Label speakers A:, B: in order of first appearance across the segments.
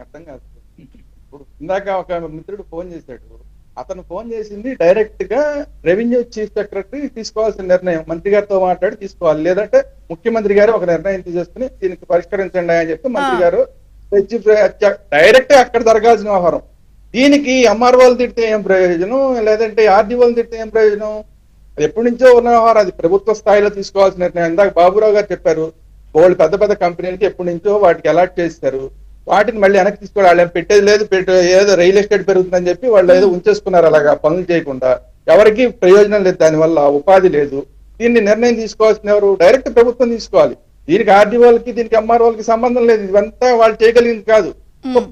A: అర్థం కాదు. ఇప్పుడు ఇందాక ఒక మిత్రుడు ఫోన్ చేశాడు. అతను ఫోన్ చేసింది డైరెక్ట్ గా రెవెన్యూ చీఫ్ సెక్రటరీ తీసుకోవాల్సిన నిర్ణయం, మంత్రి గారితో మాట్లాడి తీసుకోవాలి. లేదంటే ముఖ్యమంత్రి గారు ఒక నిర్ణయం తీసేసుకుని దీనికి పరిష్కరించండి అని చెప్పి మంత్రి గారు డైరెక్ట్ అక్కడ జరగాల్సిన వ్యవహారం. దీనికి ఎంఆర్ఓలు తిడితే ఏం ప్రయోజనం, లేదంటే ఆర్డీఓలు తిడితే ఏం ప్రయోజనం? అది ఎప్పటి నుంచో ఉన్న వ్యవహారం, అది ప్రభుత్వ స్థాయిలో తీసుకోవాల్సిన నిర్ణయం. ఇందాక బాబురావు గారు చెప్పారు, వాళ్ళు పెద్ద పెద్ద కంపెనీలకి ఎప్పటి నుంచో వాటికి అలాట్ చేస్తారు, వాటిని మళ్ళీ వెనక్కి తీసుకోవాలి. వాళ్ళు పెట్టేది లేదు, ఏదో రియల్ ఎస్టేట్ పెరుగుతుందని చెప్పి వాళ్ళు ఏదో ఉంచేసుకున్నారు అలాగా పనులు చేయకుండా. ఎవరికి ప్రయోజనం లేదు, దానివల్ల ఉపాధి లేదు. దీన్ని నిర్ణయం తీసుకోవాల్సిన ఎవరు? డైరెక్ట్ ప్రభుత్వం తీసుకోవాలి. దీనికి ఆర్డీఓలకి దీనికి ఎంఆర్ఓలకి సంబంధం లేదు, ఇదంతా వాళ్ళు చేయగలిగింది కాదు.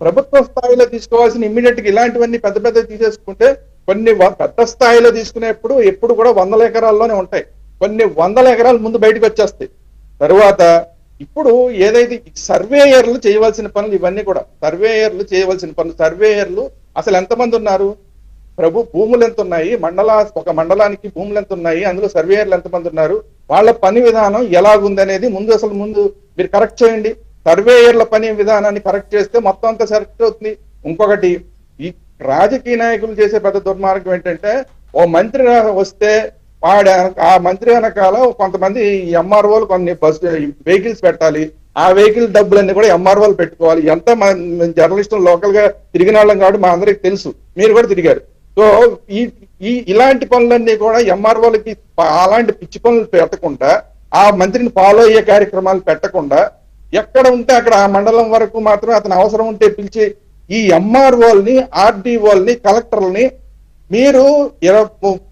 A: ప్రభుత్వ స్థాయిలో తీసుకోవాల్సిన ఇమ్మీడియట్ గా ఇలాంటివన్నీ పెద్ద పెద్ద తీసేసుకుంటే కొన్ని పెద్ద స్థాయిలో తీసుకునేప్పుడు ఎప్పుడు కూడా 100 ఎకరాల్లోనే ఉంటాయి, కొన్ని 100 ఎకరాలు ముందు బయటకు వచ్చేస్తాయి. తరువాత ఇప్పుడు ఏదైతే సర్వేయర్లు చేయవలసిన పనులు ఇవన్నీ కూడా సర్వేయర్లు చేయవలసిన పనులు. సర్వేయర్లు అసలు ఎంతమంది ఉన్నారు? భూములు ఎంత ఉన్నాయి, ఒక మండలానికి భూములు ఎంత ఉన్నాయి, అందులో సర్వేయర్లు ఎంతమంది ఉన్నారు, వాళ్ళ పని విధానం ఎలాగుందనేది ముందు మీరు కరెక్ట్ చేయండి. సర్వేయర్ల పని విధానాన్ని కరెక్ట్ చేస్తే మొత్తం అంతా కరెక్ట్ అవుతుంది. ఇంకొకటి, ఈ రాజకీయ నాయకులు చేసే పెద్ద దుర్మార్గం ఏంటంటే, ఓ మంత్రి వస్తే ఆ మంత్రి వెనకాల కొంతమంది ఎంఆర్ఓలు కొన్ని వెహికల్స్ పెట్టాలి, ఆ వెహికల్ డబ్బులన్నీ కూడా ఎంఆర్ఓలు పెట్టుకోవాలి. ఎంత జర్నలిస్టులు లోకల్ గా తిరిగిన వాళ్ళం కాబట్టి మా అందరికి తెలుసు, మీరు కూడా తిరిగారు. సో ఇలాంటి పనులన్నీ కూడా ఎంఆర్ఓలకి అలాంటి పిచ్చి పనులు పెట్టకుండా, ఆ మంత్రిని ఫాలో అయ్యే కార్యక్రమాలు పెట్టకుండా, ఎక్కడ ఉంటే అక్కడ ఆ మండలం వరకు మాత్రమే అతను అవసరం ఉంటే పిలిచి ఈ ఎంఆర్ఓల్ని, ఆర్డీఓల్ని, కలెక్టర్లని మీరు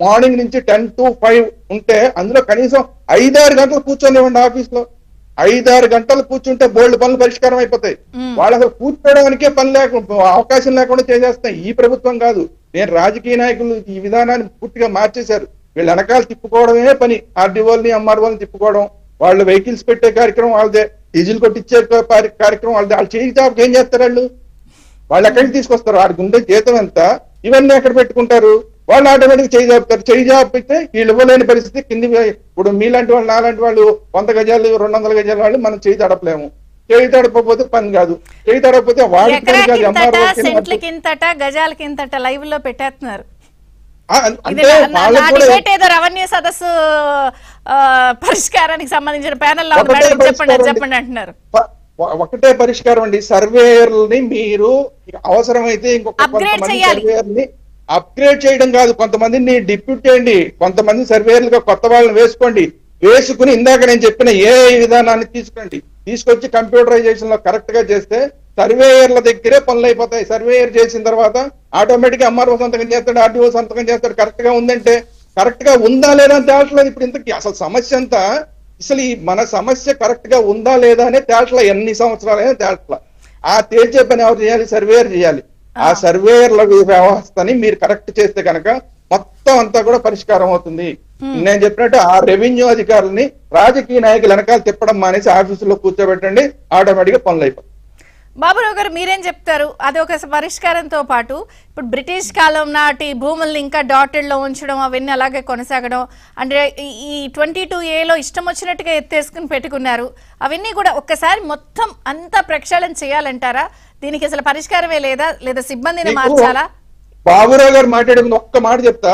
A: మార్నింగ్ నుంచి 10 to 5 ఉంటే అందులో కనీసం 5-6 గంటలు కూర్చొనివ్వండి. ఆఫీస్ లో 5-6 గంటలు కూర్చుంటే బోల్డ్ పనులు పరిష్కారం అయిపోతాయి. వాళ్ళు అసలు కూర్చోడానికే పని అవకాశం లేకుండా చేసేస్తాయి. ఈ ప్రభుత్వం కాదు, నేను రాజకీయ నాయకులు ఈ విధానాన్ని పూర్తిగా మార్చేశారు. వీళ్ళు వెనకాల తిప్పుకోవడమే పని, ఆర్డీఓల్ని ఎంఆర్ఓల్ని తిప్పుకోవడం. వాళ్ళు వెహికల్స్ పెట్టే కార్యక్రమం వాళ్ళదే, డీజిల్ కొట్టించే కార్యక్రమం వాళ్ళదే. వాళ్ళు చేయి జాబ్కి ఏం చేస్తారు? వాళ్ళు ఎక్కడికి తీసుకొస్తారు? వాడికి ఉండే జీతం ఎంత, ఇవన్నీ ఎక్కడ పెట్టుకుంటారు? వాళ్ళు ఆటోమేటిక్ చేయి జాపుతారు. చేయి జాపితే వీళ్ళు ఇవ్వలేని పరిస్థితి. కింది ఇప్పుడు మీలాంటి వాళ్ళు, నాలాంటి వాళ్ళు 100 గజాలు 200 గజాల వాళ్ళు మనం చేయి తడపలేము. చేయి తడపకపోతే పని కాదు, చేయి తడపకపోతే
B: గజాలకింతట లైవ్ లో పెట్టేస్తున్నారు. రెవెన్యూ సదస్సు పరిష్కారానికి సంబంధించిన ప్యానెల్ చెప్పండి అంటున్నారు.
A: ఒకటే పరిష్కారం అండి, సర్వేయర్లని మీరు అవసరమైతే ఇంకొక సర్వేయర్ని అప్గ్రేడ్ చేయడం కాదు, కొంతమందిని డిప్యూట్ చేయండి, కొంతమంది సర్వేయర్లుగా కొత్త వాళ్ళని వేసుకుని ఇందాక నేను చెప్పిన ఏ విధానాన్ని తీసుకొచ్చి కంప్యూటరైజేషన్ లో కరెక్ట్ గా చేస్తే సర్వేయర్ల దగ్గరే పనులు అయిపోతాయి. సర్వేయర్ చేసిన తర్వాత ఆటోమేటిక్ ఎంఆర్ఓ సంతకం చేస్తాడు, ఆర్డీఓ సంతకం చేస్తాడు. కరెక్ట్ గా ఉందంటే కరెక్ట్ గా ఉందా లేదా అని తేల్చలేదు. ఇప్పుడు ఇంతకీ అసలు సమస్య అంతా, అసలు మన సమస్య కరెక్ట్ గా ఉందా లేదా అనే తేల్చల, ఎన్ని సంవత్సరాలైనా తేల్చల. ఆ తేల్చే పని ఎవరు చేయాలి? సర్వేయర్ చేయాలి. ఆ సర్వేయర్ల వ్యవస్థని మీరు కరెక్ట్ చేస్తే కనుక మొత్తం అంతా కూడా పరిష్కారం అవుతుంది. నేను చెప్పినట్టు ఆ రెవెన్యూ అధికారులని రాజకీయ నాయకులు వెనకాల తిప్పడం మానేసి ఆఫీసులో కూర్చోబెట్టండి, ఆటోమేటిక్ గా పనులు అయిపోతాయి.
B: బాబురావు గారు మీరేం చెప్తారు? అది ఒక పరిష్కారంతో పాటు ఇప్పుడు బ్రిటిష్ కాలం నాటి భూముల్ని ఇంకా డాటెడ్ లో ఉంచడం, అవన్నీ అలాగే కొనసాగడం, అంటే ఈ 22A ఇష్టం వచ్చినట్టుగా ఎత్తేసుకుని పెట్టుకున్నారు, అవన్నీ కూడా ఒక్కసారి మొత్తం అంతా ప్రక్షాళన చేయాలంటారా? దీనికి అసలు పరిష్కారమే లేదా సిబ్బందిని మార్చాలా?
A: బాబురావు గారు మాట్లాడే ఒక్క మాట చెప్తా.